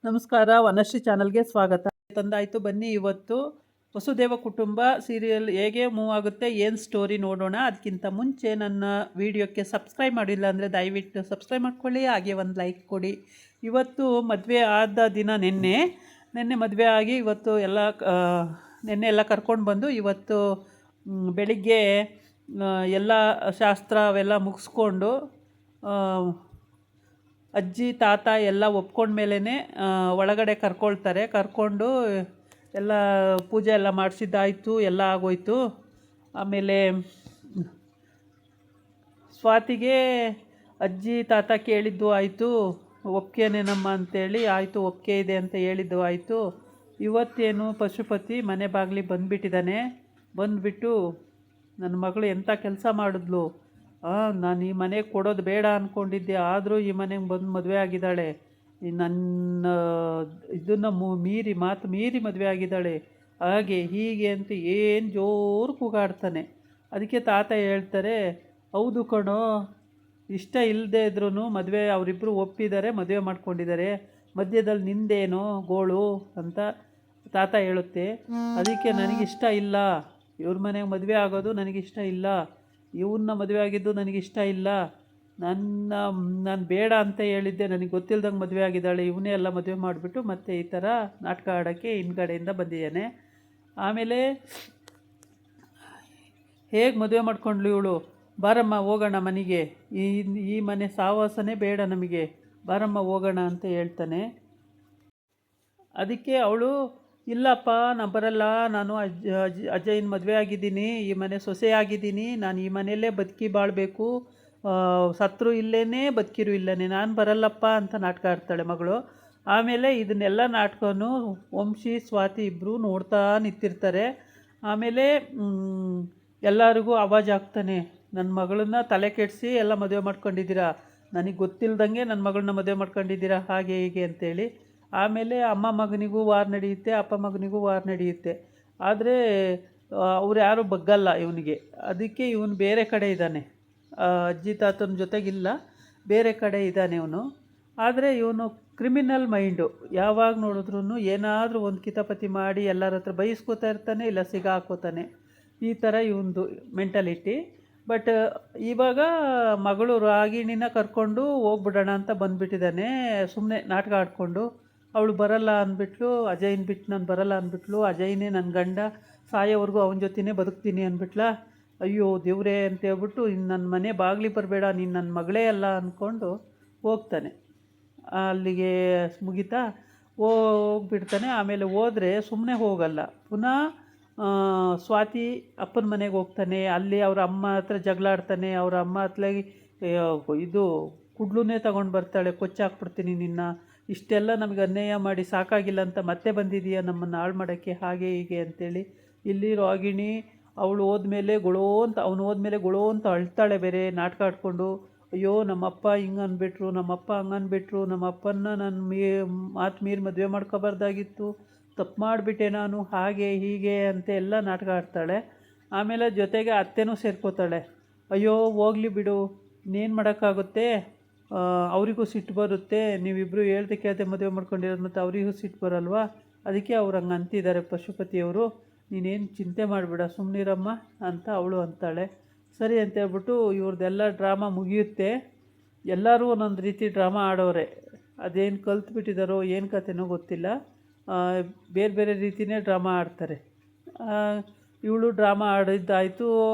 ನಮಸ್ಕಾರ, ವನಶ್ರೀ ಚಾನಲ್ಗೆ ಸ್ವಾಗತ. ತಂದಾಯಿತು, ಬನ್ನಿ ಇವತ್ತು ವಸುದೇವ ಕುಟುಂಬ ಸೀರಿಯಲ್ ಹೇಗೆ ಮೂವ್ ಆಗುತ್ತೆ, ಏನು ಸ್ಟೋರಿ ನೋಡೋಣ. ಅದಕ್ಕಿಂತ ಮುಂಚೆ ನನ್ನ ವಿಡಿಯೋಕ್ಕೆ ಸಬ್ಸ್ಕ್ರೈಬ್ ಮಾಡಿಲ್ಲ ಅಂದರೆ ದಯವಿಟ್ಟು ಸಬ್ಸ್ಕ್ರೈಬ್ ಮಾಡ್ಕೊಳ್ಳಿ, ಹಾಗೆ ಒಂದು ಲೈಕ್ ಕೊಡಿ. ಇವತ್ತು ಮದುವೆ ಆದ ದಿನ ನಿನ್ನೆ ಮದುವೆ ಆಗಿ ಇವತ್ತು ನಿನ್ನೆ ಎಲ್ಲ ಕರ್ಕೊಂಡು ಬಂದು ಇವತ್ತು ಬೆಳಿಗ್ಗೆ ಎಲ್ಲ ಶಾಸ್ತ್ರ ಅವೆಲ್ಲ ಮುಗಿಸ್ಕೊಂಡು ಅಜ್ಜಿ ತಾತ ಎಲ್ಲ ಒಪ್ಕೊಂಡ್ಮೇಲೆ ಒಳಗಡೆ ಕರ್ಕೊಂಡು ಎಲ್ಲ ಪೂಜೆ ಎಲ್ಲ ಮಾಡಿಸಿದ್ದಾಯಿತು, ಎಲ್ಲ ಆಗೋಯ್ತು. ಆಮೇಲೆ ಸ್ವಾತಿಗೆ ಅಜ್ಜಿ ತಾತ ಕೇಳಿದ್ದು ಆಯಿತು, ಒಪ್ಪಿಗೆನೇನಮ್ಮ ಅಂತೇಳಿ ಆಯಿತು, ಒಪ್ಪಿಗೆ ಇದೆ ಅಂತ ಹೇಳಿದ್ದು ಆಯಿತು. ಇವತ್ತೇನು ಪಶುಪತಿ ಮನೆ ಬಾಗಿಲಿಗೆ ಬಂದುಬಿಟ್ಟಿದ್ದಾನೆ. ಬಂದುಬಿಟ್ಟು ನನ್ನ ಮಗಳು ಎಂಥ ಕೆಲಸ ಮಾಡಿದ್ಲು, ನಾನು ಈ ಮನೆಗೆ ಕೊಡೋದು ಬೇಡ ಅಂದ್ಕೊಂಡಿದ್ದೆ, ಆದರೂ ಈ ಮನೆಗೆ ಬಂದು ಮದುವೆ ಆಗಿದ್ದಾಳೆ. ನನ್ನ ಇದನ್ನು ಮಾತು ಮೀರಿ ಮದುವೆ ಆಗಿದ್ದಾಳೆ, ಹಾಗೆ ಹೀಗೆ ಅಂತ ಏನು ಜೋರು ಕೂಗಾಡ್ತಾನೆ. ಅದಕ್ಕೆ ತಾತ ಹೇಳ್ತಾರೆ, ಹೌದು ಕಣೋ, ಇಷ್ಟ ಇಲ್ಲದೆ ಇದ್ರೂ ಮದುವೆ ಅವರಿಬ್ಬರು ಒಪ್ಪಿದ್ದಾರೆ, ಮದುವೆ ಮಾಡ್ಕೊಂಡಿದ್ದಾರೆ, ಮಧ್ಯದಲ್ಲಿ ನಿಂದೇನೋ ಗೋಳು ಅಂತ ತಾತ ಹೇಳುತ್ತೆ. ಅದಕ್ಕೆ ನನಗಿಷ್ಟ ಇಲ್ಲ, ಇವ್ರ ಮನೆಗೆ ಮದುವೆ ಆಗೋದು ನನಗಿಷ್ಟ ಇಲ್ಲ, ಇವನ್ನ ಮದುವೆ ಆಗಿದ್ದು ನನಗಿಷ್ಟ ಇಲ್ಲ, ನಾನು ಬೇಡ ಅಂತ ಹೇಳಿದ್ದೆ, ನನಗೆ ಗೊತ್ತಿಲ್ದಂಗೆ ಮದುವೆ ಆಗಿದ್ದಾಳೆ, ಇವನೇ ಎಲ್ಲ ಮದುವೆ ಮಾಡಿಬಿಟ್ಟು ಮತ್ತೆ ಈ ಥರ ನಾಟಕ ಆಡೋಕ್ಕೆ ಹಿಂದ್ಗಡೆಯಿಂದ ಬಂದಿದ್ದಾನೆ. ಆಮೇಲೆ ಹೇಗೆ ಮದುವೆ ಮಾಡ್ಕೊಂಡ್ಳು ಇವಳು, ಬಾರಮ್ಮ ಹೋಗೋಣ ಮನೆಗೆ, ಈ ಮನೆ ಸಾವಾಸನೇ ಬೇಡ ನಮಗೆ, ಬಾರಮ್ಮ ಹೋಗೋಣ ಅಂತ ಹೇಳ್ತಾನೆ. ಅದಕ್ಕೆ ಅವಳು, ಇಲ್ಲಪ್ಪ ನಾನು ಬರಲ್ಲ, ನಾನು ಅಜ್ಜಯ್ಯನ ಮದುವೆ ಆಗಿದ್ದೀನಿ, ಈ ಮನೆ ಸೊಸೆ ಆಗಿದ್ದೀನಿ, ನಾನು ಈ ಮನೆಯಲ್ಲೇ ಬದುಕಿ ಬಾಳಬೇಕು, ಸತ್ರು ಇಲ್ಲೇ ಬದುಕಿರು ಇಲ್ಲೇ, ನಾನು ಬರಲ್ಲಪ್ಪ ಅಂತ ನಾಟಕ ಆಡ್ತಾಳೆ ಮಗಳು. ಆಮೇಲೆ ಇದನ್ನೆಲ್ಲ ನಾಟಕನೂ ವಂಶಿ ಸ್ವಾತಿ ಇಬ್ಬರು ನೋಡ್ತಾ ನಿಂತಿರ್ತಾರೆ. ಆಮೇಲೆ ಎಲ್ಲರಿಗೂ ಆವಾಜ್ ಆಗ್ತಾನೆ, ನನ್ನ ಮಗಳನ್ನ ತಲೆ ಕೆಡಿಸಿ ಎಲ್ಲ ಮದುವೆ ಮಾಡ್ಕೊಂಡಿದ್ದೀರಾ, ನನಗೆ ಗೊತ್ತಿಲ್ದಂಗೆ ನನ್ನ ಮಗಳನ್ನ ಮದುವೆ ಮಾಡ್ಕೊಂಡಿದ್ದೀರಾ, ಹಾಗೆ ಹೀಗೆ ಅಂತೇಳಿ. ಆಮೇಲೆ ಅಮ್ಮ ಮಗನಿಗೂ ವಾರ್ ನಡೆಯುತ್ತೆ, ಅಪ್ಪ ಮಗನಿಗೂ ವಾರ್ ನಡೆಯುತ್ತೆ. ಆದರೆ ಅವ್ರು ಯಾರೂ ಬಗ್ಗಲ್ಲ ಇವನಿಗೆ. ಅದಕ್ಕೆ ಇವನು ಬೇರೆ ಕಡೆ ಇದ್ದಾನೆ, ಅಜ್ಜಿ ತಾತನ ಜೊತೆಗಿಲ್ಲ, ಬೇರೆ ಕಡೆ ಇದ್ದಾನೆ ಇವನು. ಆದರೆ ಇವನು ಕ್ರಿಮಿನಲ್ ಮೈಂಡು, ಯಾವಾಗ ನೋಡಿದ್ರೂ ಏನಾದರೂ ಒಂದು ಕಿತಾಪತಿ ಮಾಡಿ ಎಲ್ಲರ ಹತ್ರ ಬೈಸ್ಕೋತಾ ಇರ್ತಾನೆ, ಇಲ್ಲ ಸಿಗಾಕೋತಾನೆ, ಈ ಥರ ಇವನದು ಮೆಂಟಾಲಿಟಿ. ಬಟ್ ಇವಾಗ ಮಗಳು ರಾಗಿಣಿನ ಕರ್ಕೊಂಡು ಹೋಗ್ಬಿಡೋಣ ಅಂತ ಬಂದುಬಿಟ್ಟಿದ್ದಾನೆ, ಸುಮ್ಮನೆ ನಾಟಕ ಆಡಿಕೊಂಡು. ಅವಳು ಬರಲ್ಲ ಅಂದ್ಬಿಟ್ಲು, ಅಜಯ್ನ ಬಿಟ್ಟು ನಾನು ಬರಲ್ಲ ಅಂದ್ಬಿಟ್ಲು, ಅಜಯ್ನೇ ನನ್ನ ಗಂಡ, ಸಾಯೋವರೆಗೂ ಅವನ ಜೊತೆನೇ ಬದುಕ್ತೀನಿ ಅಂದ್ಬಿಟ್ಲ. ಅಯ್ಯೋ ದೇವ್ರೇ ಅಂತ ಹೇಳ್ಬಿಟ್ಟು, ಇನ್ನು ನನ್ನ ಮನೆ ಬಾಗಿಲಿಗೆ ಬರಬೇಡ, ನೀನು ನನ್ನ ಮಗಳೇ ಅಲ್ಲ ಅಂದ್ಕೊಂಡು ಹೋಗ್ತಾನೆ. ಅಲ್ಲಿಗೆ ಮುಗಿತಾ ಹೋಗ್ಬಿಡ್ತಾನೆ. ಆಮೇಲೆ ಹೋದರೆ ಸುಮ್ಮನೆ ಹೋಗಲ್ಲ, ಪುನಃ ಸ್ವಾತಿ ಅಪ್ಪನ ಮನೆಗೆ ಹೋಗ್ತಾನೆ. ಅಲ್ಲಿ ಅವ್ರ ಅಮ್ಮ ಹತ್ರ ಜಗಳಾಡ್ತಾನೆ. ಅವ್ರ ಅಮ್ಮ ಹತ್ಲಾಗಿ ಇದು ಕುಡ್ಲುನೇ ತಗೊಂಡು ಬರ್ತಾಳೆ, ಕೊಚ್ಚಾಕ್ಬಿಡ್ತೀನಿ ನಿನ್ನ, ಇಷ್ಟೆಲ್ಲ ನಮಗೆ ಅನ್ಯಾಯ ಮಾಡಿ ಸಾಕಾಗಿಲ್ಲ ಅಂತ ಮತ್ತೆ ಬಂದಿದೀಯ ನಮ್ಮನ್ನು ಹಾಳು ಮಾಡೋಕ್ಕೆ, ಹಾಗೆ ಹೀಗೆ ಅಂತೇಳಿ. ಇಲ್ಲಿ ರಾಗಿಣಿ ಅವಳು ಹೋದ್ಮೇಲೆ ಅವನು ಹೋದ್ಮೇಲೆ ಗೊಳೋ ಅಂತ ಅಳ್ತಾಳೆ, ಬೇರೆ ನಾಟಕ ಆಡಿಕೊಂಡು. ಅಯ್ಯೋ ನಮ್ಮಪ್ಪ ಹಿಂಗೆ ಅಂದ್ಬಿಟ್ರು, ನಮ್ಮಪ್ಪ ಹಂಗೆ ಅಂದ್ಬಿಟ್ರು, ನಮ್ಮಪ್ಪನ್ನ ನಾನು ಮಾತು ಮೀರಿ ಮದುವೆ ಮಾಡ್ಕೋಬಾರ್ದಾಗಿತ್ತು, ತಪ್ಪು ಮಾಡಿಬಿಟ್ಟೆ ನಾನು, ಹಾಗೆ ಹೀಗೆ ಅಂತ ಎಲ್ಲ ನಾಟಕ ಆಡ್ತಾಳೆ. ಆಮೇಲೆ ಜೊತೆಗೆ ಅತ್ತೆನೂ ಸೇರ್ಕೋತಾಳೆ. ಅಯ್ಯೋ ಹೋಗಲಿ ಬಿಡು, ಇನ್ನೇನು ಮಾಡೋಕ್ಕಾಗುತ್ತೆ, ಅವರಿಗೂ ಸಿಟ್ಟು ಬರುತ್ತೆ, ನೀವಿಬ್ಬರು ಹೇಳ್ದೆ ಕೇಳ್ದೆ ಮದುವೆ ಮಾಡ್ಕೊಂಡಿರೋದು, ಮತ್ತು ಅವರಿಗೂ ಸಿಟ್ಟು ಬರಲ್ವಾ, ಅದಕ್ಕೆ ಅವ್ರು ಹಂಗೆ ಅಂತಿದ್ದಾರೆ ಪಶುಪತಿಯವರು, ನೀನೇನು ಚಿಂತೆ ಮಾಡಿಬಿಡ, ಸುಮ್ಮನಿರಮ್ಮ ಅಂತ ಅವಳು ಅಂತಾಳೆ. ಸರಿ ಅಂತ ಹೇಳ್ಬಿಟ್ಟು ಇವ್ರದ್ದೆಲ್ಲ ಡ್ರಾಮಾ ಮುಗಿಯುತ್ತೆ. ಎಲ್ಲರೂ ಒಂದೊಂದು ರೀತಿ ಡ್ರಾಮಾ ಆಡೋರೆ, ಅದೇನು ಕಲ್ತ್ಬಿಟ್ಟಿದ್ದಾರೋ ಏನು ಕತೆನೋ ಗೊತ್ತಿಲ್ಲ, ಬೇರೆ ಬೇರೆ ರೀತಿಯೇ ಡ್ರಾಮಾ ಆಡ್ತಾರೆ. ಇವಳು ಡ್ರಾಮಾ ಆಡಿದ್ದಾಯಿತು,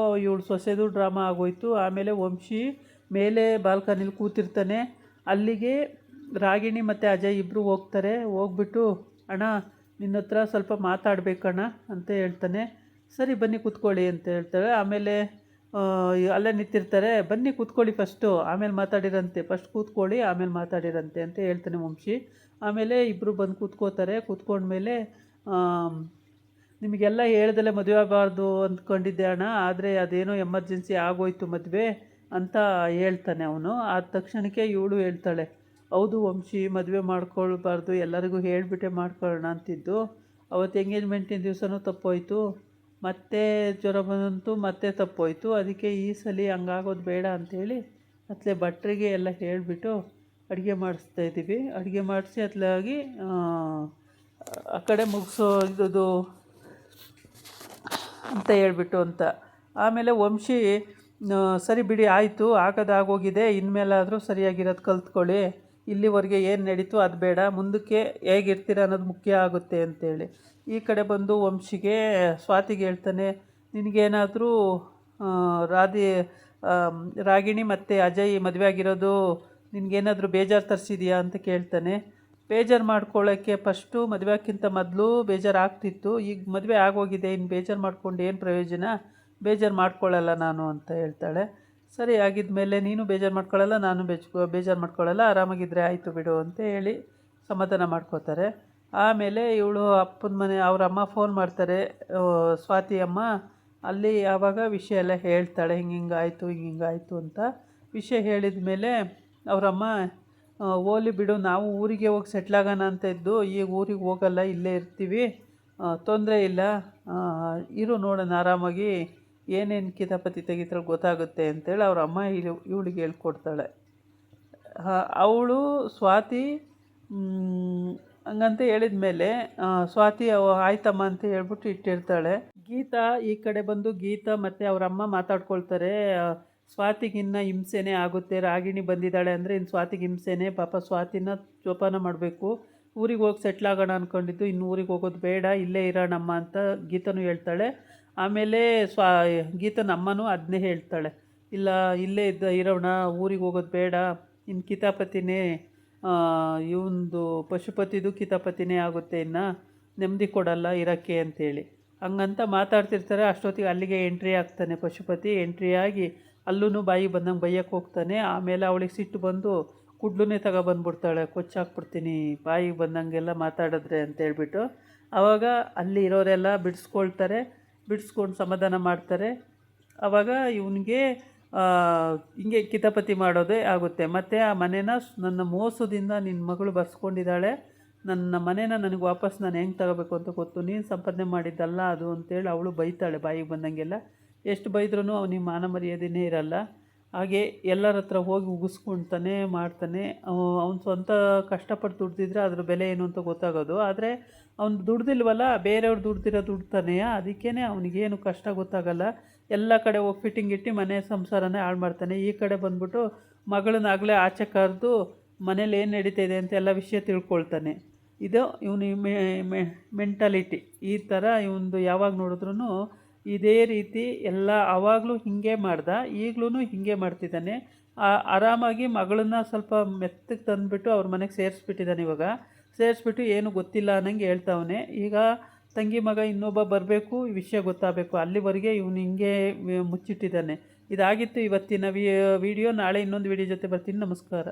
ಇವಳು ಸೊಸೆದು ಡ್ರಾಮಾ ಆಗೋಯ್ತು. ಆಮೇಲೆ ವಂಶಿ ಮೇಲೆ ಬಾಲ್ಕನಿಲಿ ಕೂತಿರ್ತಾನೆ. ಅಲ್ಲಿಗೆ ರಾಗಿಣಿ ಮತ್ತು ಅಜಯ್ ಇಬ್ಬರು ಹೋಗ್ತಾರೆ. ಹೋಗ್ಬಿಟ್ಟು, ಅಣ್ಣ ನಿನ್ನ ಹತ್ರ ಸ್ವಲ್ಪ ಮಾತಾಡಬೇಕಣ್ಣ ಅಂತ ಹೇಳ್ತಾನೆ. ಸರಿ ಬನ್ನಿ ಕೂತ್ಕೊಳ್ಳಿ ಅಂತ ಹೇಳ್ತಾರೆ. ಆಮೇಲೆ ಅಲ್ಲೇ ನಿಂತಿರ್ತಾರೆ, ಬನ್ನಿ ಕೂತ್ಕೊಳ್ಳಿ ಫಸ್ಟು, ಆಮೇಲೆ ಮಾತಾಡಿರಂತೆ, ಫಸ್ಟ್ ಕೂತ್ಕೊಳ್ಳಿ ಆಮೇಲೆ ಮಾತಾಡಿರಂತೆ ಅಂತ ಹೇಳ್ತಾನೆ ವಂಶಿ. ಆಮೇಲೆ ಇಬ್ಬರು ಬಂದು ಕೂತ್ಕೋತಾರೆ. ಕೂತ್ಕೊಂಡ್ಮೇಲೆ, ನಿಮಗೆಲ್ಲ ಹೇಳ್ದಲ್ಲೇ ಮದುವೆ ಆಗಬಾರ್ದು ಅಂದ್ಕೊಂಡಿದ್ದೆ ಅಣ್ಣ, ಆದರೆ ಅದೇನೋ ಎಮರ್ಜೆನ್ಸಿ ಆಗೋಯ್ತು ಮದುವೆ ಅಂತ ಹೇಳ್ತಾನೆ ಅವನು. ಆದ ತಕ್ಷಣಕ್ಕೆ ಇವಳು ಹೇಳ್ತಾಳೆ, ಹೌದು ವಂಶಿ, ಮದುವೆ ಮಾಡ್ಕೊಳ್ಬಾರ್ದು, ಎಲ್ಲರಿಗೂ ಹೇಳಿಬಿಟ್ಟೆ ಮಾಡ್ಕೊಳ್ಳೋಣ ಅಂತಿದ್ದು, ಅವತ್ತು ಎಂಗೇಜ್ಮೆಂಟಿನ ದಿವಸನೂ ತಪ್ಪೋಯ್ತು, ಮತ್ತೆ ಜ್ವರ ಬಂತು, ಮತ್ತೆ ತಪ್ಪೋಯ್ತು, ಅದಕ್ಕೆ ಈ ಸಲ ಹಂಗಾಗೋದು ಬೇಡ ಅಂಥೇಳಿ ಅತ್ಲೆ ಭಟ್ರಿಗೆ ಎಲ್ಲ ಹೇಳಿಬಿಟ್ಟು ಅಡುಗೆ ಮಾಡಿಸ್ತಾ ಇದ್ದೀವಿ. ಅಡುಗೆ ಮಾಡಿಸಿ ಅತ್ಲಾಗಿ ಆ ಕಡೆ ಮುಗಿಸೋ ಇದು ಅಂತ ಹೇಳ್ಬಿಟ್ಟು ಅಂತ. ಆಮೇಲೆ ವಂಶಿ ಸರಿ ಬಿಡಿ ಆಯಿತು, ಆಗೋದಾಗೋಗಿದೆ, ಇನ್ಮೇಲಾದರೂ ಸರಿಯಾಗಿರೋದು ಕಲ್ತ್ಕೊಳ್ಳಿ, ಇಲ್ಲಿವರೆಗೆ ಏನು ನಡೀತು ಅದು ಬೇಡ, ಮುಂದಕ್ಕೆ ಹೇಗಿರ್ತೀರ ಅನ್ನೋದು ಮುಖ್ಯ ಆಗುತ್ತೆ ಅಂತೇಳಿ ಈ ಕಡೆ ಬಂದು ವಂಶಿಗೆ ಸ್ವಾತಿಗೆ ಹೇಳ್ತಾನೆ, ನಿನಗೇನಾದರೂ ರಾಗಿಣಿ ಮತ್ತು ಅಜಯ್ ಮದುವೆ ಆಗಿರೋದು ನಿನಗೇನಾದರೂ ಬೇಜಾರು ತರಿಸಿದೆಯಾ ಅಂತ ಕೇಳ್ತಾನೆ. ಬೇಜಾರು ಮಾಡ್ಕೊಳ್ಳೋಕ್ಕೆ ಫಸ್ಟು ಮದುವೆ ಆಗೋಕ್ಕಿಂತ ಮೊದಲು ಬೇಜಾರು ಆಗ್ತಿತ್ತು, ಈಗ ಮದುವೆ ಆಗೋಗಿದೆ, ಇನ್ನು ಬೇಜಾರು ಮಾಡ್ಕೊಂಡು ಏನು ಪ್ರಯೋಜನ, ಬೇಜಾರು ಮಾಡ್ಕೊಳ್ಳಲ್ಲ ನಾನು ಅಂತ ಹೇಳ್ತಾಳೆ. ಸರಿ ಆಗಿದ್ಮೇಲೆ ನೀನು ಬೇಜಾರು ಮಾಡ್ಕೊಳ್ಳಲ್ಲ, ನಾನು ಬೇಜಾರು ಮಾಡ್ಕೊಳ್ಳಲ್ಲ, ಆರಾಮಾಗಿದ್ದರೆ ಆಯಿತು ಬಿಡು ಅಂತ ಹೇಳಿ ಸಮಾಧಾನ ಮಾಡ್ಕೋತಾರೆ. ಆಮೇಲೆ ಇವಳು ಅಪ್ಪನ ಮನೆ ಅವ್ರ ಅಮ್ಮ ಫೋನ್ ಮಾಡ್ತಾರೆ, ಸ್ವಾತಿ ಅಮ್ಮ. ಅಲ್ಲಿ ಆವಾಗ ವಿಷಯ ಎಲ್ಲ ಹೇಳ್ತಾಳೆ, ಹಿಂಗಾಯಿತು ಹಿಂಗಾಯಿತು ಅಂತ. ವಿಷಯ ಹೇಳಿದ ಮೇಲೆ ಅವರಮ್ಮ, ಓಲಿ ಬಿಡು, ನಾವು ಊರಿಗೆ ಹೋಗಿ ಸೆಟ್ಲಾಗೋಣ ಅಂತ ಇದ್ದು, ಈಗ ಊರಿಗೆ ಹೋಗಲ್ಲ, ಇಲ್ಲೇ ಇರ್ತೀವಿ, ತೊಂದರೆ ಇಲ್ಲ, ಇರು ನೋಡೋಣ ಆರಾಮಾಗಿ, ಏನೇನು ಕಿತಾಪತಿ ತೆಗಿತಾಳೆ ಗೊತ್ತಾಗುತ್ತೆ ಅಂತೇಳಿ ಅವ್ರ ಅಮ್ಮ ಇವಳಿಗೆ ಹೇಳ್ಕೊಡ್ತಾಳೆ. ಅವಳು ಸ್ವಾತಿ ಹಂಗಂತ ಹೇಳಿದ ಮೇಲೆ ಸ್ವಾತಿ ಆಯ್ತಮ್ಮ ಅಂತ ಹೇಳ್ಬಿಟ್ಟು ಇಟ್ಟಿರ್ತಾಳೆ. ಗೀತಾ ಈ ಕಡೆ ಬಂದು ಗೀತಾ ಮತ್ತು ಅವರಮ್ಮ ಮಾತಾಡ್ಕೊಳ್ತಾರೆ. ಸ್ವಾತಿಗಿನ್ನ ಹಿಂಸೆನೇ ಆಗುತ್ತೆ, ರಾಗಿಣಿ ಬಂದಿದ್ದಾಳೆ ಅಂದರೆ ಇನ್ನು ಸ್ವಾತಿಗೆ ಹಿಂಸೆನೇ, ಪಾಪ ಸ್ವಾತಿನ ಜೋಪಾನ ಮಾಡಬೇಕು, ಊರಿಗೆ ಹೋಗಿ ಸೆಟ್ಲಾಗೋಣ ಅಂದ್ಕೊಂಡಿದ್ದು, ಇನ್ನು ಊರಿಗೆ ಹೋಗೋದು ಬೇಡ, ಇಲ್ಲೇ ಇರೋಣಮ್ಮ ಅಂತ ಗೀತನೂ ಹೇಳ್ತಾಳೆ. ಆಮೇಲೆ ಗೀತನ ಅಮ್ಮನೂ ಅದನ್ನೇ ಹೇಳ್ತಾಳೆ, ಇಲ್ಲ ಇಲ್ಲೇ ಇರೋಣ, ಊರಿಗೆ ಹೋಗೋದು ಬೇಡ, ಇನ್ನು ಕಿತಾಪತಿನೇ ಇವಂದು ಪಶುಪತಿದು ಕಿತಾಪತಿನೇ ಆಗುತ್ತೆ, ಇನ್ನು ನೆಮ್ಮದಿ ಕೊಡಲ್ಲ ಇರೋಕ್ಕೆ ಅಂತೇಳಿ ಹಂಗಂತ ಮಾತಾಡ್ತಿರ್ತಾರೆ. ಅಷ್ಟೊತ್ತಿಗೆ ಅಲ್ಲಿಗೆ ಎಂಟ್ರಿ ಆಗ್ತಾನೆ ಪಶುಪತಿ. ಎಂಟ್ರಿ ಆಗಿ ಅಲ್ಲೂ ಬಾಯಿ ಬಂದಂಗೆ ಬೈಯಕ್ಕೆ ಹೋಗ್ತಾನೆ. ಆಮೇಲೆ ಅವಳಿಗೆ ಸಿಟ್ಟು ಬಂದು ಕುಡ್ಲುನೇ ತಗೊಬಂದ್ಬಿಡ್ತಾಳೆ, ಕೊಚ್ಚಾಕ್ಬಿಡ್ತೀನಿ ಬಾಯಿಗೆ ಬಂದಂಗೆಲ್ಲ ಮಾತಾಡಿದ್ರೆ ಅಂತೇಳ್ಬಿಟ್ಟು. ಆವಾಗ ಅಲ್ಲಿ ಇರೋರೆಲ್ಲ ಬಿಡಿಸ್ಕೊಂಡು ಸಮಾಧಾನ ಮಾಡ್ತಾರೆ. ಆವಾಗ ಇವನಿಗೆ ಹಿಂಗೆ ಕಿತಾಪತಿ ಮಾಡೋದೇ ಆಗುತ್ತೆ. ಮತ್ತು ಆ ಮನೇನ ನನ್ನ ಮೋಸದಿಂದ ನಿನ್ನ ಮಗಳು ಬರ್ಸ್ಕೊಂಡಿದ್ದಾಳೆ, ನನ್ನ ಮನೇನ ನನಗೆ ವಾಪಸ್ ನಾನು ಹೆಂಗೆ ತಗೋಬೇಕು ಅಂತ ಗೊತ್ತು, ನೀನು ಸಂಪಾದನೆ ಮಾಡಿದ್ದಲ್ಲ ಅದು ಅಂತೇಳಿ ಅವಳು ಬೈತಾಳೆ ಬಾಯಿಗೆ ಬಂದಂಗೆಲ್ಲ. ಎಷ್ಟು ಬೈದ್ರೂ ಅವನಿಗೆ ಮಾನ ಮರ್ಯಾದೆನೇ ಇರಲ್ಲ. ಹಾಗೆ ಎಲ್ಲರ ಹತ್ರ ಹೋಗಿ ಉಗಿಸ್ಕೊಳ್ತಾನೆ ಮಾಡ್ತಾನೆ. ಅವ್ನು ಸ್ವಂತ ಕಷ್ಟಪಟ್ಟು ದುಡ್ದಿದ್ರೆ ಅದ್ರ ಬೆಲೆ ಏನು ಅಂತ ಗೊತ್ತಾಗೋದು. ಆದರೆ ಅವ್ನು ದುಡ್ದಿಲ್ವಲ್ಲ, ಬೇರೆಯವ್ರು ದುಡ್ದಿರೋ ದುಡ್ತಾನೆ, ಅದಕ್ಕೇ ಅವನಿಗೇನು ಕಷ್ಟ ಗೊತ್ತಾಗಲ್ಲ. ಎಲ್ಲ ಕಡೆ ಹೋಗಿ ಫಿಟ್ಟಿಂಗ್ ಇಟ್ಟು ಮನೆ ಸಂಸಾರನೇ ಹಾಳು ಮಾಡ್ತಾನೆ. ಈ ಕಡೆ ಬಂದ್ಬಿಟ್ಟು ಮಗಳನ್ನಾಗಲೇ ಆಚೆ ಕರೆದು ಮನೇಲಿ ಏನು ನಡೀತಾಯಿದೆ ಅಂತ ಎಲ್ಲ ವಿಷಯ ತಿಳ್ಕೊಳ್ತಾನೆ. ಇದು ಇವನು ಮೆಂಟಾಲಿಟಿ. ಈ ಥರ ಇವನು ಯಾವಾಗ ನೋಡಿದ್ರೂ ಇದೇ ರೀತಿ ಎಲ್ಲ ಆವಾಗಲೂ ಹೀಗೆ ಮಾಡ್ದ, ಈಗಲೂ ಹೀಗೆ ಮಾಡ್ತಿದ್ದಾನೆ. ಆರಾಮಾಗಿ ಮಗಳನ್ನ ಸ್ವಲ್ಪ ಮೆತ್ತಗೆ ತಂದುಬಿಟ್ಟು ಅವ್ರ ಮನೆಗೆ ಸೇರಿಸ್ಬಿಟ್ಟಿದ್ದಾನೆ. ಇವಾಗ ಸೇರಿಸ್ಬಿಟ್ಟು ಏನು ಗೊತ್ತಿಲ್ಲ ಅನ್ನಂಗೆ ಹೇಳ್ತಾವನೆ. ಈಗ ತಂಗಿ ಮಗ ಇನ್ನೊಬ್ಬ ಬರಬೇಕು, ಈ ವಿಷಯ ಗೊತ್ತಾಗಬೇಕು, ಅಲ್ಲಿವರೆಗೆ ಇವನು ಹಿಂಗೆ ಮುಚ್ಚಿಟ್ಟಿದ್ದಾನೆ. ಇದಾಗಿತ್ತು ಇವತ್ತಿನ ವಿಡಿಯೋ. ನಾಳೆ ಇನ್ನೊಂದು ವಿಡಿಯೋ ಜೊತೆ ಬರ್ತೀನಿ. ನಮಸ್ಕಾರ.